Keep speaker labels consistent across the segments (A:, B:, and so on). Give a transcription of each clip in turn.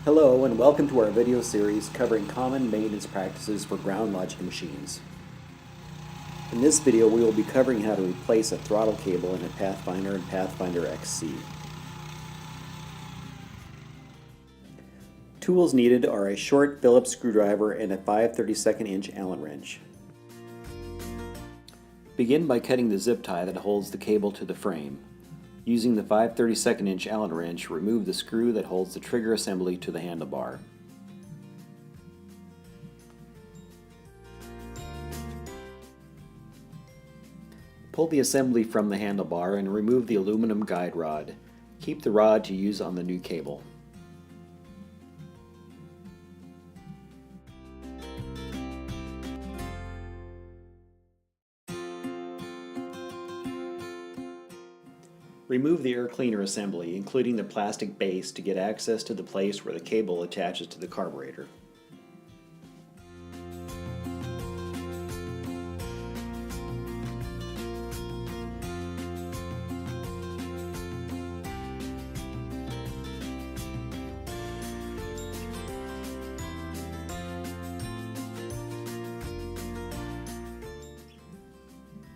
A: Hello and welcome to our video series covering common maintenance practices for ground logic machines. In this video we will be covering how to replace a throttle cable in a Pathfinder and Pathfinder XC. Tools needed are a short Phillips screwdriver and a 5/32 inch Allen wrench. Begin by cutting the zip tie that holds the cable to the frame. Using the 5/32 inch Allen wrench, remove the screw that holds the trigger assembly to the handlebar. Pull the assembly from the handlebar and remove the aluminum guide rod. Keep the rod to use on the new cable. Remove the air cleaner assembly, including the plastic base, to get access to the place where the cable attaches to the carburetor.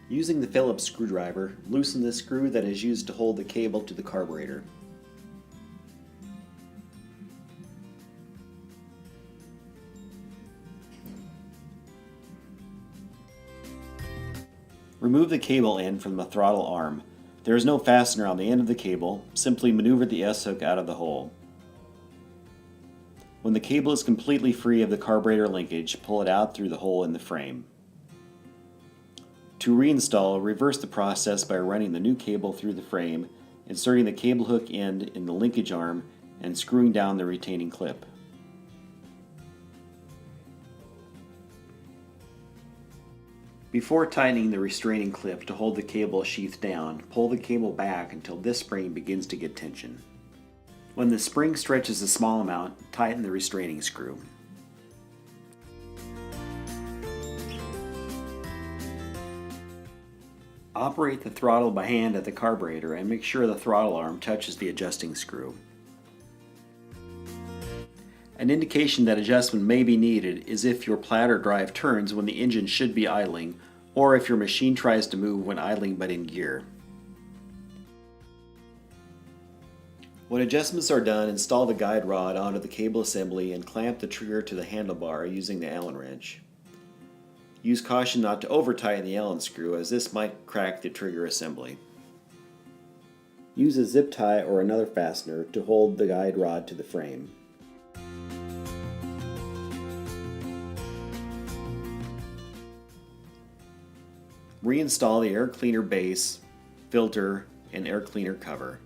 A: Using the Phillips screwdriver, loosen the screw that is used to hold the cable to the carburetor. Remove the cable end from the throttle arm. There is no fastener on the end of the cable. Simply maneuver the S-hook out of the hole. When the cable is completely free of the carburetor linkage, pull it out through the hole in the frame. To reinstall, reverse the process by running the new cable through the frame, inserting the cable hook end in the linkage arm, and screwing down the retaining clip. Before tightening the restraining clip to hold the cable sheath down, pull the cable back until this spring begins to get tension. When the spring stretches a small amount, tighten the restraining screw. Operate the throttle by hand at the carburetor and make sure the throttle arm touches the adjusting screw. An indication that adjustment may be needed is if your platter drive turns when the engine should be idling, or if your machine tries to move when idling but in gear. When adjustments are done, install the guide rod onto the cable assembly and clamp the trigger to the handlebar using the Allen wrench. Use caution not to over-tighten the Allen screw, as this might crack the trigger assembly. Use a zip tie or another fastener to hold the guide rod to the frame. Reinstall the air cleaner base, filter, and air cleaner cover.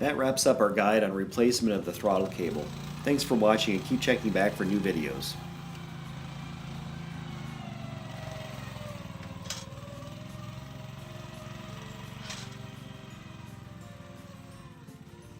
A: That wraps up our guide on replacement of the throttle cable. Thanks for watching and keep checking back for new videos.